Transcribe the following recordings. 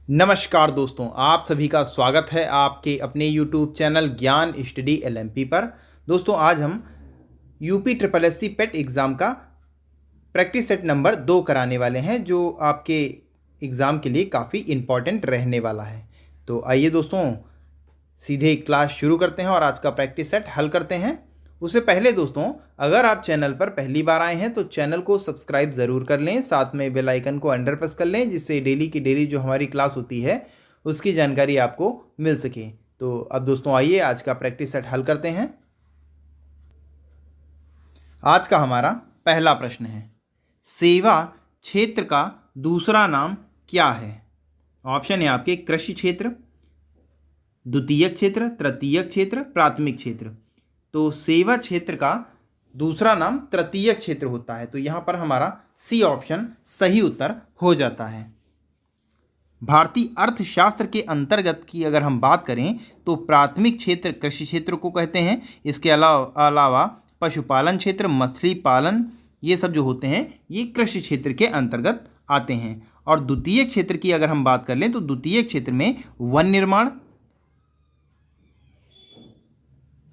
नमस्कार दोस्तों, आप सभी का स्वागत है आपके अपने YouTube चैनल ज्ञान स्टडी LMP पर। दोस्तों आज हम यूपी ट्रिपल एस सी पेट एग्ज़ाम का प्रैक्टिस सेट नंबर 2 कराने वाले हैं, जो आपके एग्ज़ाम के लिए काफ़ी इम्पॉर्टेंट रहने वाला है। तो आइए दोस्तों सीधे क्लास शुरू करते हैं और आज का प्रैक्टिस सेट हल करते हैं। उससे पहले दोस्तों, अगर आप चैनल पर पहली बार आए हैं तो चैनल को सब्सक्राइब ज़रूर कर लें, साथ में बेल आइकन को अंडर प्रेस कर लें, जिससे डेली की डेली जो हमारी क्लास होती है उसकी जानकारी आपको मिल सके। तो अब दोस्तों आइए आज का प्रैक्टिस सेट हल करते हैं। आज का हमारा पहला प्रश्न है, सेवा क्षेत्र का दूसरा नाम क्या है? ऑप्शन है आपके कृषि क्षेत्र, द्वितीयक क्षेत्र, तृतीयक क्षेत्र, प्राथमिक क्षेत्र। तो सेवा क्षेत्र का दूसरा नाम तृतीयक क्षेत्र होता है। तो यहाँ पर हमारा सी ऑप्शन सही उत्तर हो जाता है। भारतीय अर्थशास्त्र के अंतर्गत की अगर हम बात करें तो प्राथमिक क्षेत्र कृषि क्षेत्र को कहते हैं। इसके अलावा पशुपालन क्षेत्र, मछली पालन, ये सब जो होते हैं ये कृषि क्षेत्र के अंतर्गत आते हैं। और द्वितीयक क्षेत्र की अगर हम बात कर लें तो द्वितीयक क्षेत्र में वन निर्माण,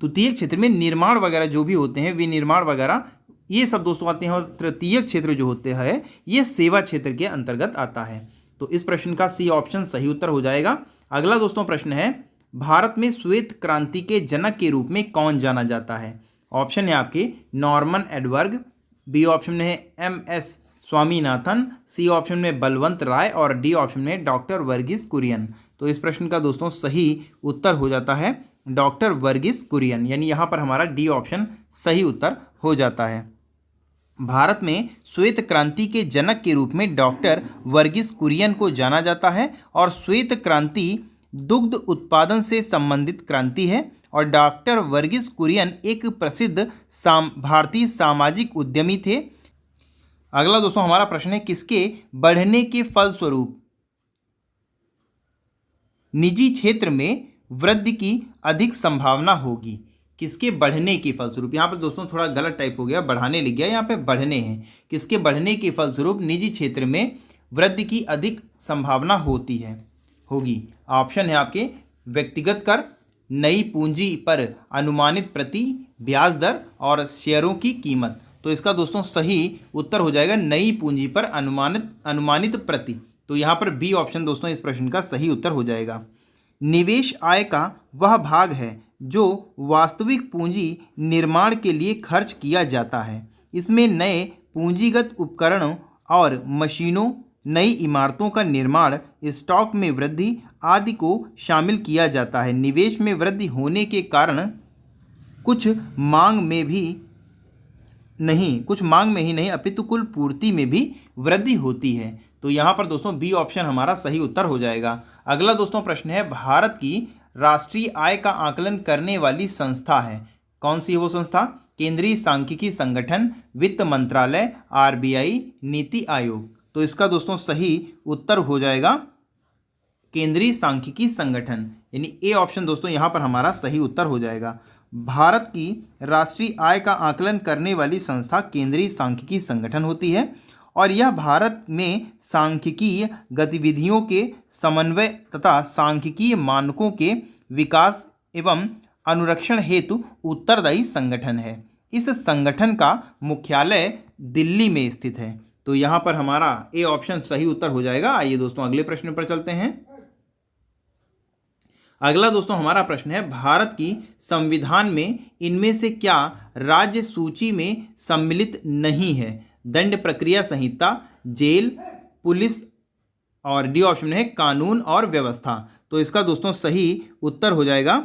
तृतीयक क्षेत्र में निर्माण वगैरह जो भी होते हैं, विनिर्माण वगैरह, ये सब दोस्तों आते हैं। और तृतीयक क्षेत्र जो होते हैं ये सेवा क्षेत्र के अंतर्गत आता है। तो इस प्रश्न का सी ऑप्शन सही उत्तर हो जाएगा। अगला दोस्तों प्रश्न है, भारत में श्वेत क्रांति के जनक के रूप में कौन जाना जाता है? ऑप्शन है आपके नॉर्मन एडवर्ग, बी ऑप्शन में है MS स्वामीनाथन, सी ऑप्शन में बलवंत राय और डी ऑप्शन में डॉक्टर वर्गीस कुरियन। तो इस प्रश्न का दोस्तों सही उत्तर हो जाता है डॉक्टर वर्गीस कुरियन, यानी यहाँ पर हमारा डी ऑप्शन सही उत्तर हो जाता है। भारत में श्वेत क्रांति के जनक के रूप में डॉक्टर वर्गीस कुरियन को जाना जाता है और श्वेत क्रांति दुग्ध उत्पादन से संबंधित क्रांति है। और डॉक्टर वर्गीस कुरियन एक प्रसिद्ध भारतीय सामाजिक उद्यमी थे। अगला दोस्तों हमारा प्रश्न है, किसके बढ़ने के फलस्वरूप निजी क्षेत्र में वृद्धि की अधिक संभावना होगी? किसके बढ़ने के फलस्वरूप, यहाँ पर दोस्तों थोड़ा गलत टाइप हो गया, बढ़ाने लिख गया, यहाँ पे बढ़ने हैं। किसके बढ़ने के फलस्वरूप निजी क्षेत्र में वृद्धि की अधिक संभावना होगी? ऑप्शन है आपके व्यक्तिगत कर, नई पूंजी पर अनुमानित प्रति ब्याज दर और शेयरों की कीमत। तो इसका दोस्तों सही उत्तर हो जाएगा नई पूंजी पर अनुमानित प्रति। तो यहाँ पर बी ऑप्शन दोस्तों इस प्रश्न का सही उत्तर हो जाएगा। निवेश आय का वह भाग है जो वास्तविक पूंजी निर्माण के लिए खर्च किया जाता है। इसमें नए पूंजीगत उपकरणों और मशीनों, नई इमारतों का निर्माण, स्टॉक में वृद्धि आदि को शामिल किया जाता है। निवेश में वृद्धि होने के कारण कुछ मांग में ही नहीं अपितु कुल पूर्ति में भी वृद्धि होती है। तो यहाँ पर दोस्तों बी ऑप्शन हमारा सही उत्तर हो जाएगा। अगला दोस्तों प्रश्न है, भारत की राष्ट्रीय आय का आकलन करने वाली संस्था है, कौन सी है वो संस्था? केंद्रीय सांख्यिकी संगठन, वित्त मंत्रालय, RBI, नीति आयोग। तो इसका दोस्तों सही उत्तर हो जाएगा केंद्रीय सांख्यिकी संगठन, यानी ए ऑप्शन दोस्तों यहाँ पर हमारा सही उत्तर हो जाएगा। भारत की राष्ट्रीय आय का आकलन करने वाली संस्था केंद्रीय सांख्यिकी संगठन होती है और यह भारत में सांख्यिकीय गतिविधियों के समन्वय तथा सांख्यिकीय मानकों के विकास एवं अनुरक्षण हेतु उत्तरदायी संगठन है। इस संगठन का मुख्यालय दिल्ली में स्थित है। तो यहाँ पर हमारा ए ऑप्शन सही उत्तर हो जाएगा। आइए दोस्तों अगले प्रश्न पर चलते हैं। अगला दोस्तों हमारा प्रश्न है, भारत की संविधान में इनमें से क्या राज्य सूची में सम्मिलित नहीं है? दंड प्रक्रिया संहिता, जेल, पुलिस और डी ऑप्शन है कानून और व्यवस्था। तो इसका दोस्तों सही उत्तर हो जाएगा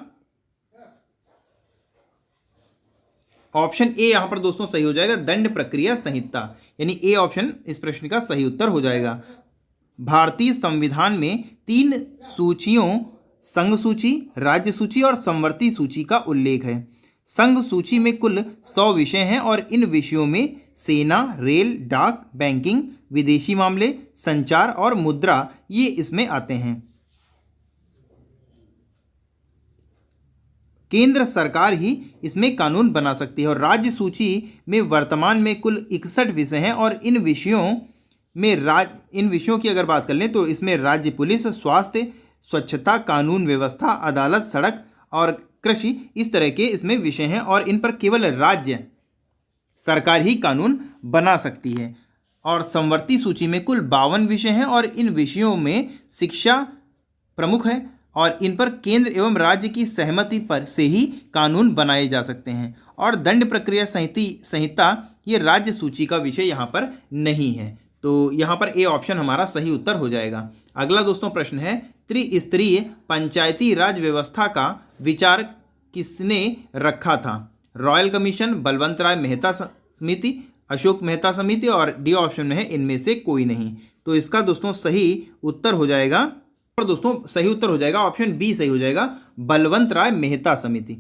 ऑप्शन ए, यहाँ पर दोस्तों सही हो जाएगा दंड प्रक्रिया संहिता, यानी ए ऑप्शन इस प्रश्न का सही उत्तर हो जाएगा। भारतीय संविधान में 3 सूचियों, संघ सूची, राज्य सूची और समवर्ती सूची का उल्लेख है। संघ सूची में कुल 100 विषय हैं और इन विषयों में सेना, रेल, डाक, बैंकिंग, विदेशी मामले, संचार और मुद्रा ये इसमें आते हैं। केंद्र सरकार ही इसमें कानून बना सकती है। और राज्य सूची में वर्तमान में कुल 61 विषय हैं और इन विषयों में इन विषयों की अगर बात कर लें तो इसमें राज्य पुलिस, स्वास्थ्य, स्वच्छता, कानून व्यवस्था, अदालत, सड़क और कृषि, इस तरह के इसमें विषय हैं और इन पर केवल राज्य सरकार ही कानून बना सकती है। और समवर्ती सूची में कुल 52 विषय हैं और इन विषयों में शिक्षा प्रमुख है और इन पर केंद्र एवं राज्य की सहमति पर से ही कानून बनाए जा सकते हैं। और दंड प्रक्रिया संहिता ये राज्य सूची का विषय यहाँ पर नहीं है, तो यहाँ पर ए ऑप्शन हमारा सही उत्तर हो जाएगा। अगला दोस्तों प्रश्न है, त्रिस्तरीय पंचायती राज व्यवस्था का विचार किसने रखा था? रॉयल कमीशन, बलवंत राय मेहता समिति, अशोक मेहता समिति और डी ऑप्शन में है इनमें से कोई नहीं। तो इसका दोस्तों सही उत्तर हो जाएगा, और दोस्तों सही उत्तर हो जाएगा ऑप्शन बी सही हो जाएगा, बलवंत राय मेहता समिति।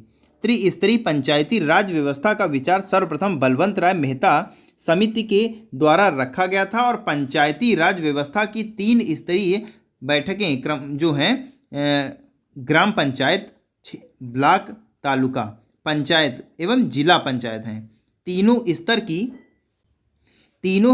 त्रिस्तरीय पंचायती राज व्यवस्था का विचार सर्वप्रथम बलवंत राय मेहता समिति के द्वारा रखा गया था और पंचायती राज व्यवस्था की 3 स्तरीय बैठकें क्रम जो हैं ग्राम पंचायत, ब्लॉक, तालुका पंचायत एवं जिला पंचायत हैं। तीनों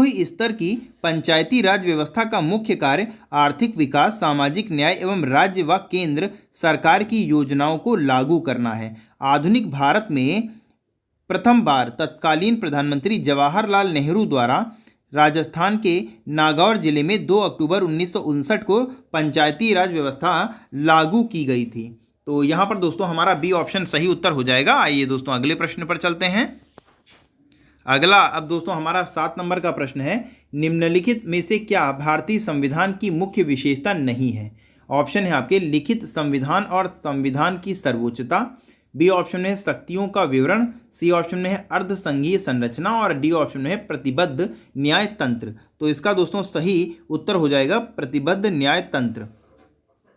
ही स्तर की पंचायती राज व्यवस्था का मुख्य कार्य आर्थिक विकास, सामाजिक न्याय एवं राज्य व केंद्र सरकार की योजनाओं को लागू करना है। आधुनिक भारत में प्रथम बार तत्कालीन प्रधानमंत्री जवाहरलाल नेहरू द्वारा राजस्थान के नागौर जिले में 2 अक्टूबर 1959 को पंचायती राज व्यवस्था लागू की गई थी। तो यहाँ पर दोस्तों हमारा बी ऑप्शन सही उत्तर हो जाएगा। आइए दोस्तों अगले प्रश्न पर चलते हैं। अगला अब दोस्तों हमारा 7 नंबर का प्रश्न है, निम्नलिखित में से क्या भारतीय संविधान की मुख्य विशेषता नहीं है? ऑप्शन है आपके लिखित संविधान और संविधान की सर्वोच्चता, बी ऑप्शन में है शक्तियों का विवरण, सी ऑप्शन में है अर्धसंघीय संरचना और डी ऑप्शन में है प्रतिबद्ध न्याय तंत्र। तो इसका दोस्तों सही उत्तर हो जाएगा प्रतिबद्ध न्याय तंत्र,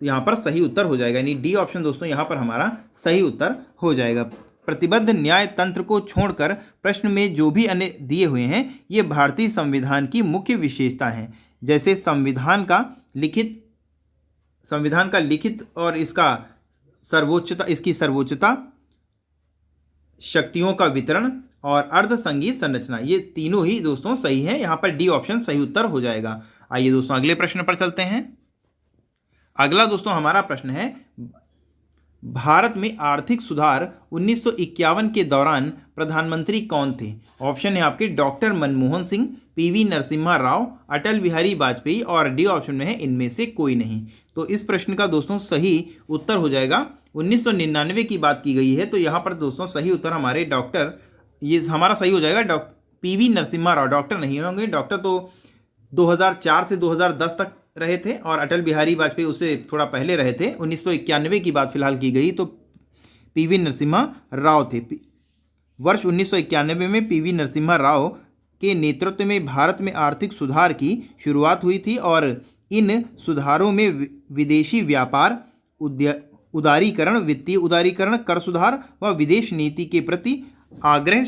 यहाँ पर सही उत्तर हो जाएगा, यानी डी ऑप्शन दोस्तों यहाँ पर हमारा सही उत्तर हो जाएगा। प्रतिबद्ध न्याय तंत्र को छोड़कर प्रश्न में जो भी अन्य दिए हुए हैं ये भारतीय संविधान की मुख्य विशेषता हैं, जैसे संविधान का लिखित और इसका सर्वोच्चता, इसकी सर्वोच्चता, शक्तियों का वितरण और अर्धसंघीय संरचना, ये तीनों ही दोस्तों सही हैं। यहाँ पर डी ऑप्शन सही उत्तर हो जाएगा। आइए दोस्तों अगले प्रश्न पर चलते हैं। अगला दोस्तों हमारा प्रश्न है, भारत में आर्थिक सुधार 1951 के दौरान प्रधानमंत्री कौन थे? ऑप्शन है आपके डॉक्टर मनमोहन सिंह, पीवी नरसिम्हा राव, अटल बिहारी वाजपेयी और डी ऑप्शन में है इनमें से कोई नहीं। तो इस प्रश्न का दोस्तों सही उत्तर हो जाएगा 1999 की बात की गई है, तो यहाँ पर दोस्तों सही उत्तर हमारे ये हमारा सही हो जाएगा पीवी नरसिम्हा राव। डॉक्टर नहीं होंगे, डॉक्टर तो 2004 से 2010 तक रहे थे और अटल बिहारी वाजपेयी उससे थोड़ा पहले रहे थे। 1991 की बात फिलहाल की गई तो पीवी नरसिम्हा राव थे। वर्ष 1991 में पीवी नरसिम्हा राव के नेतृत्व में भारत में आर्थिक सुधार की शुरुआत हुई थी और इन सुधारों में विदेशी व्यापार, उदारीकरण, वित्तीय उदारीकरण, कर सुधार व विदेश नीति के प्रति आग्रह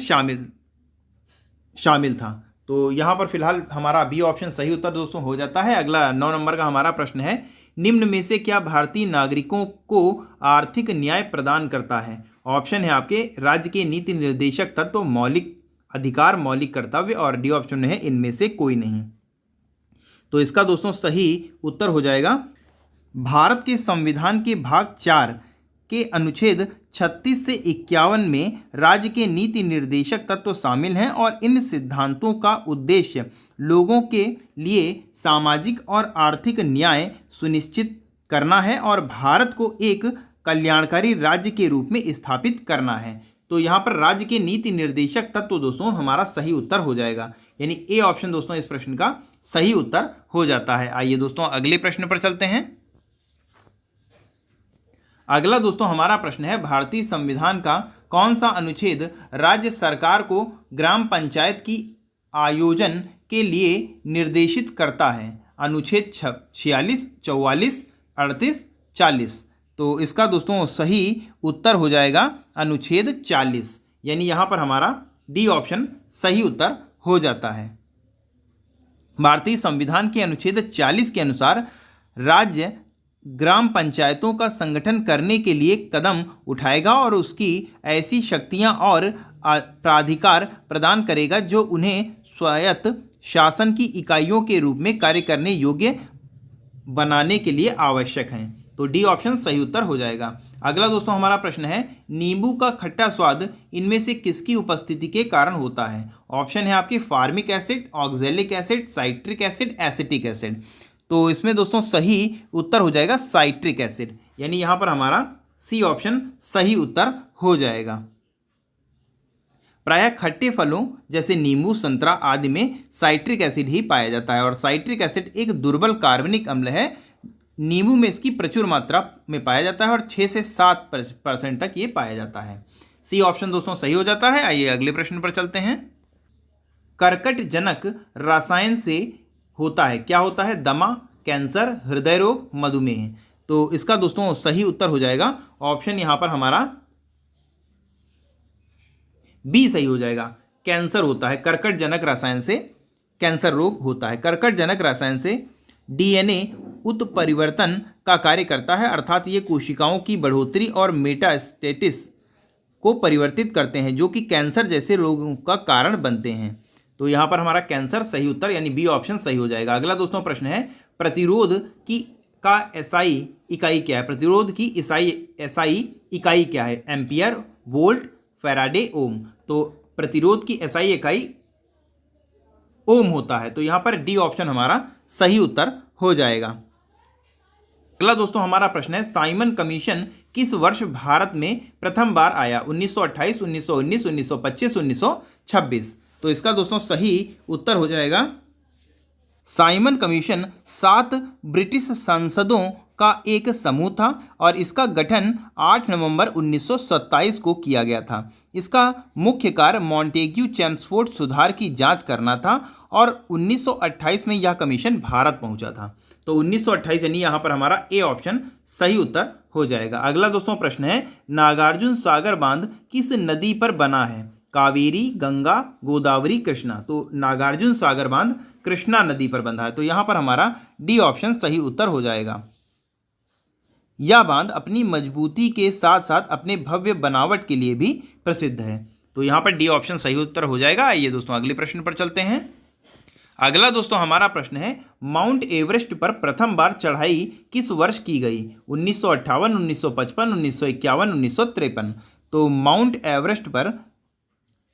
शामिल था। तो यहाँ पर फिलहाल हमारा बी ऑप्शन सही उत्तर दोस्तों हो जाता है। अगला 9 नंबर का हमारा प्रश्न है, निम्न में से क्या भारतीय नागरिकों को आर्थिक न्याय प्रदान करता है? ऑप्शन है आपके राज्य के नीति निर्देशक तत्व, मौलिक अधिकार, मौलिक कर्तव्य और डी ऑप्शन में है इनमें से कोई नहीं। तो इसका दोस्तों सही उत्तर हो जाएगा, भारत के संविधान के भाग 4 के अनुच्छेद 36 से 51 में राज्य के नीति निर्देशक तत्व शामिल हैं और इन सिद्धांतों का उद्देश्य लोगों के लिए सामाजिक और आर्थिक न्याय सुनिश्चित करना है और भारत को एक कल्याणकारी राज्य के रूप में स्थापित करना है। तो यहाँ पर राज्य के नीति निर्देशक तत्व दोस्तों हमारा सही उत्तर हो जाएगा, यानी ए ऑप्शन दोस्तों इस प्रश्न का सही उत्तर हो जाता है। आइए दोस्तों अगले प्रश्न पर चलते हैं। अगला दोस्तों हमारा प्रश्न है, भारतीय संविधान का कौन सा अनुच्छेद राज्य सरकार को ग्राम पंचायत की आयोजन के लिए निर्देशित करता है? अनुच्छेद 46, 44, 38, 40। तो इसका दोस्तों सही उत्तर हो जाएगा अनुच्छेद 40, यानी यहाँ पर हमारा डी ऑप्शन सही उत्तर हो जाता है। भारतीय संविधान के अनुच्छेद 40 के अनुसार राज्य ग्राम पंचायतों का संगठन करने के लिए कदम उठाएगा और उसकी ऐसी शक्तियां और प्राधिकार प्रदान करेगा जो उन्हें स्वायत्त शासन की इकाइयों के रूप में कार्य करने योग्य बनाने के लिए आवश्यक हैं। तो डी ऑप्शन सही उत्तर हो जाएगा। अगला दोस्तों हमारा प्रश्न है, नींबू का खट्टा स्वाद इनमें से किसकी उपस्थिति के कारण होता है? ऑप्शन है आपके formic acid, oxalic acid, citric acid, acetic acid. तो इसमें दोस्तों सही उत्तर हो जाएगा साइट्रिक एसिड, यानी यहाँ पर हमारा सी ऑप्शन सही उत्तर हो जाएगा। प्रायः खट्टे फलों जैसे नींबू, संतरा आदि में साइट्रिक एसिड ही पाया जाता है और साइट्रिक एसिड एक दुर्बल कार्बनिक अम्ल है। नींबू में इसकी प्रचुर मात्रा में पाया जाता है और 6 से 7% तक ये पाया जाता है। सी ऑप्शन दोस्तों सही हो जाता है। आइए अगले प्रश्न पर चलते हैं। कर्कट जनक रसायन से होता है, क्या होता है? दमा, कैंसर, हृदय रोग, मधुमेह। तो इसका दोस्तों सही उत्तर हो जाएगा ऑप्शन यहाँ पर हमारा बी सही हो जाएगा। कैंसर होता है, कर्कट जनक रसायन से कैंसर रोग होता है। कर्कट जनक रसायन से डीएनए उत्परिवर्तन का कार्य करता है, अर्थात ये कोशिकाओं की बढ़ोतरी और मेटास्टेसिस को परिवर्तित करते हैं जो कि कैंसर जैसे रोगों का कारण बनते हैं। तो यहाँ पर हमारा कैंसर सही उत्तर यानी बी ऑप्शन सही हो जाएगा। अगला दोस्तों प्रश्न है, प्रतिरोध की का एसआई इकाई क्या है? प्रतिरोध की एसआई इकाई क्या है? एम्पियर, वोल्ट, फैराडे, ओम। तो प्रतिरोध की एसआई इकाई ओम होता है। तो यहाँ पर डी ऑप्शन हमारा सही उत्तर हो जाएगा। अगला दोस्तों हमारा प्रश्न है, साइमन कमीशन किस वर्ष भारत में प्रथम बार आया? 1928, 1919, 1925, 1926। तो इसका दोस्तों सही उत्तर हो जाएगा, साइमन कमीशन 7 ब्रिटिश सांसदों का एक समूह था और इसका गठन 8 नवंबर 1927 को किया गया था। इसका मुख्य कार्य मॉन्टेग्यू चेम्सफोर्ड सुधार की जांच करना था और 1928 में यह कमीशन भारत पहुंचा था। तो 1928 यानी यहाँ पर हमारा ए ऑप्शन सही उत्तर हो जाएगा। अगला दोस्तों प्रश्न है, नागार्जुन सागर बांध किस नदी पर बना है? कावेरी, गंगा, गोदावरी, कृष्णा। तो नागार्जुन सागर बांध कृष्णा नदी पर बंधा है। तो यहाँ पर हमारा डी ऑप्शन सही उत्तर हो जाएगा। यह बांध अपनी मजबूती के साथ साथ अपने भव्य बनावट के लिए भी प्रसिद्ध है। तो यहाँ पर डी ऑप्शन सही उत्तर हो जाएगा। आइए दोस्तों अगले प्रश्न पर चलते हैं। अगला दोस्तों हमारा प्रश्न है, माउंट एवरेस्ट पर प्रथम बार चढ़ाई किस वर्ष की गई? 1958, 1955, 1951, 1953। तो माउंट एवरेस्ट पर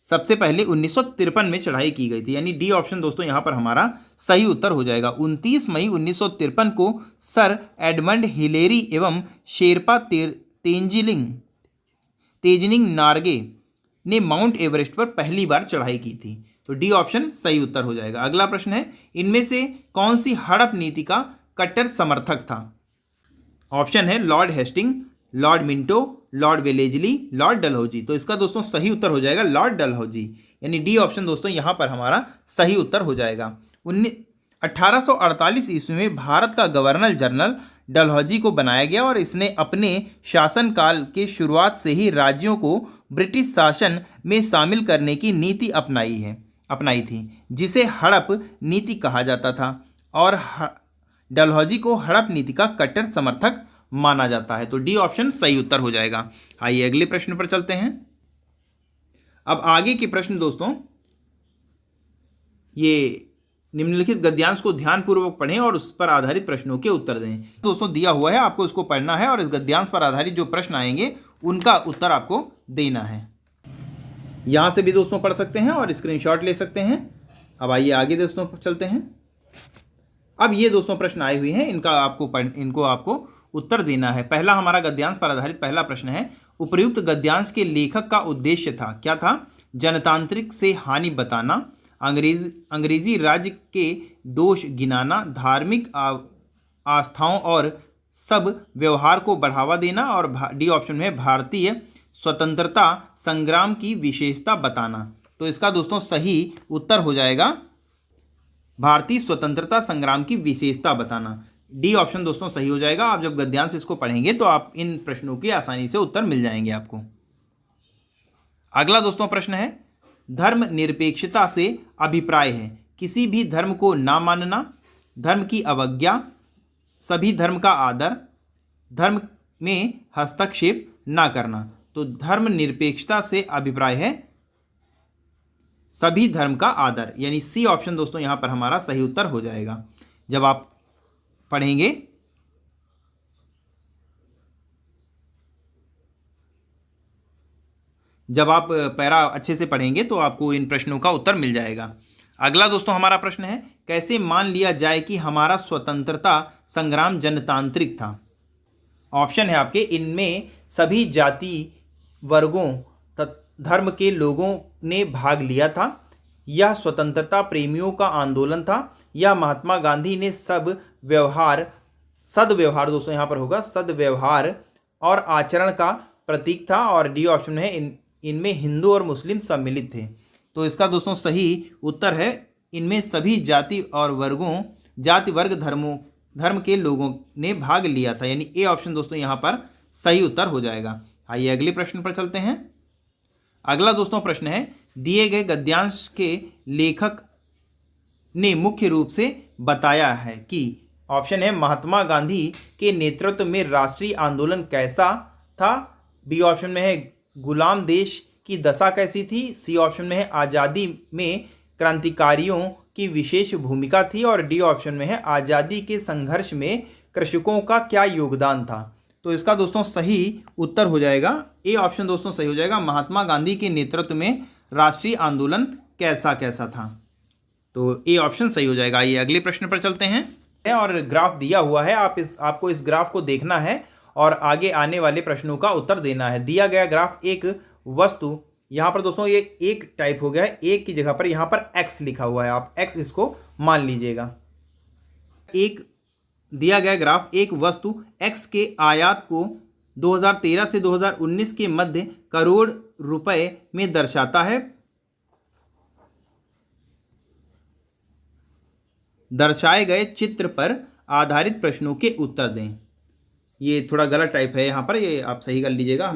सबसे पहले 1953 में चढ़ाई की गई थी, यानी डी ऑप्शन दोस्तों यहाँ पर हमारा सही उत्तर हो जाएगा। 29 मई 1953 को सर एडमंड हिलेरी एवं शेरपा तेंजिंग नार्गे ने माउंट एवरेस्ट पर पहली बार चढ़ाई की थी। तो डी ऑप्शन सही उत्तर हो जाएगा। अगला प्रश्न है, इनमें से कौन सी हड़प नीति का कट्टर समर्थक था? ऑप्शन है Lord Hasting, Lord Minto, Lord Wellesley, Lord Dalhousie. तो इसका दोस्तों सही उत्तर हो जाएगा लॉर्ड डलहौजी, यानी डी ऑप्शन दोस्तों यहाँ पर हमारा सही उत्तर हो जाएगा। 1848 ईस्वी में भारत का गवर्नर जनरल डलहौजी को बनाया गया और इसने अपने शासनकाल के शुरुआत से ही राज्यों को ब्रिटिश शासन में शामिल करने की नीति अपनाई थी, जिसे हड़प नीति कहा जाता था और डलहौजी को हड़प नीति का कट्टर समर्थक माना जाता है। तो डी ऑप्शन सही उत्तर हो जाएगा। आइए अगले प्रश्न पर चलते हैं। अब आगे के प्रश्न दोस्तों, ये निम्नलिखित गद्यांश को ध्यानपूर्वक पढ़ें और उस पर आधारित प्रश्नों के उत्तर दें। दोस्तों दिया हुआ है, आपको इसको पढ़ना है और इस गद्यांश पर आधारित जो प्रश्न आएंगे उनका उत्तर आपको देना है। यहाँ से भी दोस्तों पढ़ सकते हैं और स्क्रीनशॉट ले सकते हैं। अब आइए आगे दोस्तों चलते हैं। अब ये दोस्तों प्रश्न आए हुए हैं, इनको आपको उत्तर देना है। पहला हमारा गद्यांश पर आधारित पहला प्रश्न है, उपर्युक्त गद्यांश के लेखक का उद्देश्य था, क्या था? जनतांत्रिक से हानि बताना, अंग्रेजी राज्य के दोष गिनाना, धार्मिक आस्थाओं और सब व्यवहार को बढ़ावा देना और डी ऑप्शन में भारतीय स्वतंत्रता संग्राम की विशेषता बताना। तो इसका दोस्तों सही उत्तर हो जाएगा भारतीय स्वतंत्रता संग्राम की विशेषता बताना। डी ऑप्शन दोस्तों सही हो जाएगा। आप जब गद्यांश इसको पढ़ेंगे तो आप इन प्रश्नों के आसानी से उत्तर मिल जाएंगे आपको। अगला दोस्तों प्रश्न है, धर्म निरपेक्षता से अभिप्राय है किसी भी धर्म को ना मानना, धर्म की अवज्ञा, सभी धर्म का आदर, धर्म में हस्तक्षेप ना करना। तो धर्म निरपेक्षता से अभिप्राय है सभी धर्म का आदर, यानी सी ऑप्शन दोस्तों यहाँ पर हमारा सही उत्तर हो जाएगा। जब आप पढ़ेंगे जब आप पैरा अच्छे से पढ़ेंगे तो आपको इन प्रश्नों का उत्तर मिल जाएगा। अगला दोस्तों हमारा प्रश्न है, कैसे मान लिया जाए कि हमारा स्वतंत्रता संग्राम जनतांत्रिक था? ऑप्शन है आपके, इनमें सभी जाति वर्गों धर्म के लोगों ने भाग लिया था, यह स्वतंत्रता प्रेमियों का आंदोलन था, या महात्मा गांधी ने सदव्यवहार दोस्तों यहाँ पर होगा, सदव्यवहार और आचरण का प्रतीक था, और डी ऑप्शन है इनमें हिंदू और मुस्लिम सम्मिलित थे। तो इसका दोस्तों सही उत्तर है, इनमें सभी जाति वर्ग धर्म के लोगों ने भाग लिया था, यानी ए ऑप्शन दोस्तों यहाँ पर सही उत्तर हो जाएगा। आइए अगले प्रश्न पर चलते हैं। अगला दोस्तों प्रश्न है, दिए गए गद्यांश के लेखक ने मुख्य रूप से बताया है कि, ऑप्शन है महात्मा गांधी के नेतृत्व में राष्ट्रीय आंदोलन कैसा था, बी ऑप्शन में है गुलाम देश की दशा कैसी थी, सी ऑप्शन में है आज़ादी में क्रांतिकारियों की विशेष भूमिका थी, और डी ऑप्शन में है आज़ादी के संघर्ष में कृषकों का क्या योगदान था। तो इसका दोस्तों सही उत्तर हो जाएगा, ए ऑप्शन दोस्तों सही हो जाएगा, महात्मा गांधी के नेतृत्व में राष्ट्रीय आंदोलन कैसा कैसा था। तो ए ऑप्शन सही हो जाएगा। आइए अगले प्रश्न पर चलते हैं, और ग्राफ दिया हुआ है, आपको इस ग्राफ को देखना है और आगे आने वाले प्रश्नों का उत्तर देना है। दिया गया ग्राफ एक वस्तु, यहाँ पर दोस्तों ये एक टाइप हो गया है, एक की जगह पर यहाँ पर x लिखा हुआ है, आप x इसको मान लीजिएगा। एक दिया गया ग्राफ एक वस्तु x के आयात को 2013 से 2019 के मध्य करोड़ रुपए में दर्शाता है। दर्शाए गए चित्र पर आधारित प्रश्नों के उत्तर दें। ये थोड़ा गलत टाइप है यहाँ पर, ये आप सही कर लीजिएगा,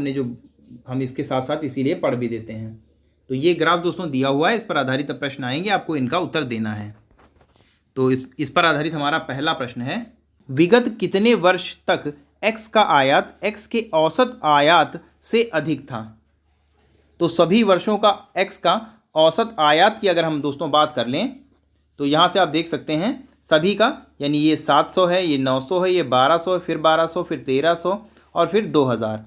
हम इसके साथ साथ इसीलिए पढ़ भी देते हैं। तो ये ग्राफ दोस्तों दिया हुआ है, इस पर आधारित प्रश्न आएंगे, आपको इनका उत्तर देना है। तो इस पर आधारित हमारा पहला प्रश्न है, विगत कितने वर्ष तक x का आयात x के औसत आयात से अधिक था? तो सभी वर्षों का x का औसत आयात की अगर हम दोस्तों बात कर लें तो यहाँ से आप देख सकते हैं सभी का, यानी ये 700 है, ये 900 है, ये 1200 है, फिर 1200, फिर 1300 और फिर 2000।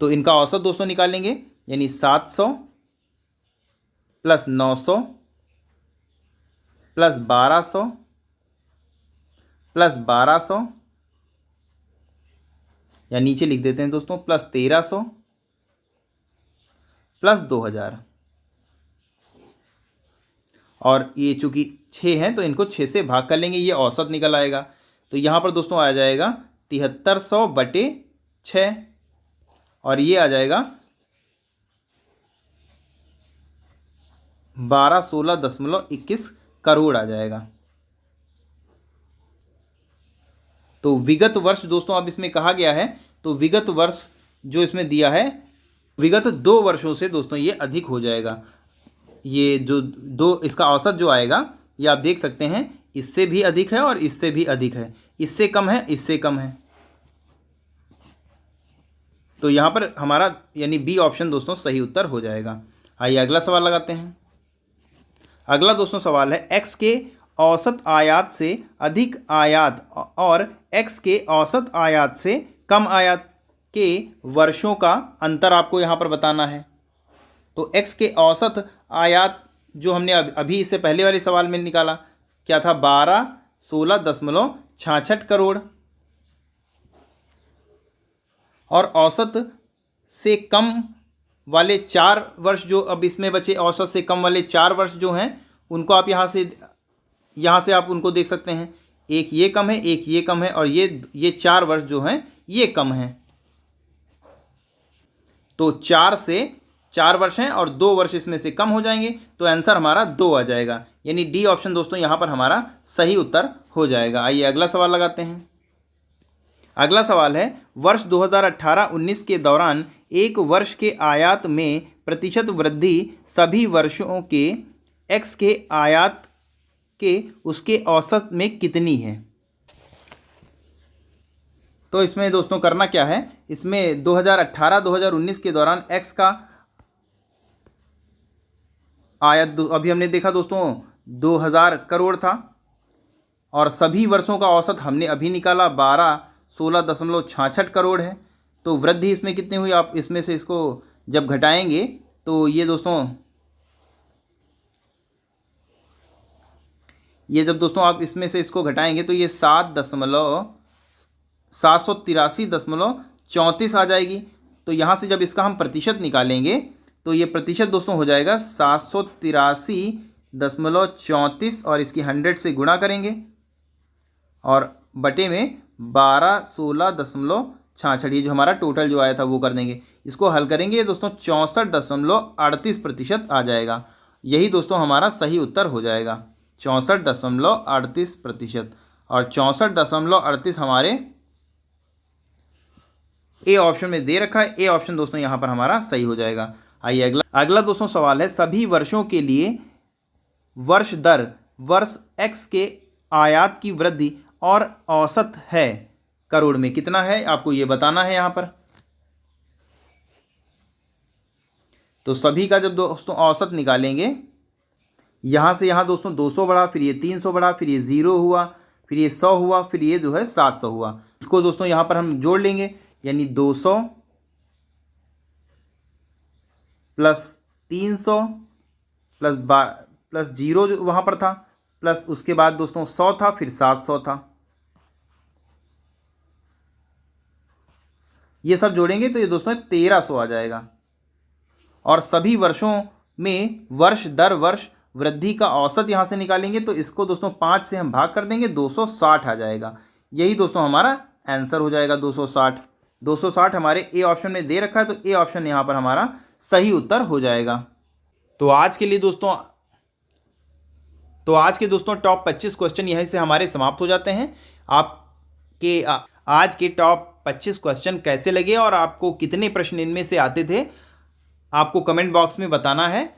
तो इनका औसत दोस्तों निकालेंगे, यानी 700 प्लस 900 प्लस 1200 प्लस 1200, या नीचे लिख देते हैं दोस्तों प्लस 1300 प्लस 2000, और ये चूंकि 6 हैं तो इनको 6 से भाग कर लेंगे, ये औसत निकल आएगा। तो यहाँ पर दोस्तों आ जाएगा 7300/6, और ये आ जाएगा 1216.21 करोड़ आ जाएगा। तो विगत वर्ष दोस्तों अब इसमें कहा गया है, तो विगत वर्ष जो इसमें दिया है, विगत 2 वर्षों से दोस्तों ये अधिक हो जाएगा। ये जो इसका औसत जो आएगा, ये आप देख सकते हैं, इससे भी अधिक है और इससे भी अधिक है, इससे कम है, इससे कम है। तो यहाँ पर हमारा यानी बी ऑप्शन दोस्तों सही उत्तर हो जाएगा। आइए अगला सवाल लगाते हैं। अगला दोस्तों सवाल है, x के औसत आयात से अधिक आयात और x के औसत आयात से कम आयात के वर्षों का अंतर आपको यहाँ पर बताना है। तो x के औसत आयात जो हमने अभी इससे पहले वाले सवाल में निकाला क्या था, 1216.66 करोड़, और औसत से कम वाले 4 वर्ष जो अब इसमें बचे, औसत से कम वाले 4 वर्ष जो हैं उनको आप यहाँ से आप उनको देख सकते हैं, एक ये कम है, एक ये कम है, और ये 4 वर्ष जो हैं ये कम हैं। तो 4 से 4 वर्ष हैं और 2 वर्ष इसमें से कम हो जाएंगे, तो आंसर हमारा 2 आ जाएगा, यानी डी ऑप्शन दोस्तों यहाँ पर हमारा सही उत्तर हो जाएगा। आइए अगला सवाल लगाते हैं। अगला सवाल है, वर्ष 2018-19 के दौरान एक वर्ष के आयात में प्रतिशत वृद्धि सभी वर्षों के x के आयात के उसके औसत में कितनी है? तो इसमें दोस्तों करना क्या है, इसमें 2018-2019 के दौरान x का आया अभी हमने देखा दोस्तों 2000 करोड़ था, और सभी वर्षों का औसत हमने अभी निकाला 1216.66 करोड़ है। तो वृद्धि इसमें कितनी हुई, आप इसमें से इसको जब घटाएंगे तो ये दोस्तों, ये जब दोस्तों आप इसमें से इसको घटाएंगे तो ये 7,783.34 आ जाएगी। तो यहाँ से जब इसका हम प्रतिशत निकालेंगे तो ये प्रतिशत दोस्तों हो जाएगा 783.34, और इसकी 100 से गुणा करेंगे और बटे में 1216.66, ये जो हमारा टोटल जो आया था वो कर देंगे। इसको हल करेंगे दोस्तों 64.38% आ जाएगा। यही दोस्तों हमारा सही उत्तर हो जाएगा, 64.38%। और 64.38 हमारे ए ऑप्शन में दे रखा है। ए ऑप्शन दोस्तों यहाँ पर हमारा सही हो जाएगा। आइए अगला दोस्तों सवाल है, सभी वर्षों के लिए वर्ष दर वर्ष एक्स के आयात की वृद्धि और औसत है करोड़ में कितना है, आपको ये बताना है यहाँ पर। तो सभी का जब दोस्तों औसत निकालेंगे, यहाँ से यहाँ दोस्तों 200 बढ़ा, फिर ये 300 बढ़ा, फिर ये 0 हुआ, फिर ये 100 हुआ, फिर ये जो है 700 हुआ। इसको दोस्तों यहाँ पर हम जोड़ लेंगे, यानी 200 प्लस 300 प्लस 0 जो वहाँ पर था, प्लस उसके बाद दोस्तों 100 था, फिर 700 था। ये सब जोड़ेंगे तो ये दोस्तों 1300 आ जाएगा। और सभी वर्षों में वर्ष दर वर्ष वृद्धि का औसत यहाँ से निकालेंगे तो इसको दोस्तों 5 से हम भाग कर देंगे, 260 आ जाएगा। यही दोस्तों हमारा आंसर हो जाएगा 260। 260 हमारे ए ऑप्शन में दे रखा है, तो ए ऑप्शन यहाँ पर हमारा सही उत्तर हो जाएगा। तो आज के दोस्तों टॉप 25 क्वेश्चन यहीं से हमारे समाप्त हो जाते हैं। आपके आज के टॉप 25 क्वेश्चन कैसे लगे और आपको कितने प्रश्न इनमें से आते थे, आपको कमेंट बॉक्स में बताना है।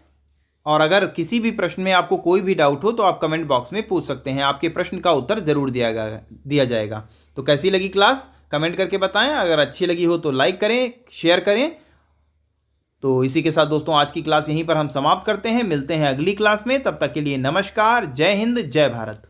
और अगर किसी भी प्रश्न में आपको कोई भी डाउट हो तो आप कमेंट बॉक्स में पूछ सकते हैं, आपके प्रश्न का उत्तर ज़रूर दिया जाएगा। तो कैसी लगी क्लास कमेंट करके बताएं। अगर अच्छी लगी हो तो लाइक करें, शेयर करें। तो इसी के साथ दोस्तों आज की क्लास यहीं पर हम समाप्त करते हैं। मिलते हैं अगली क्लास में, तब तक के लिए नमस्कार, जय हिंद, जय भारत।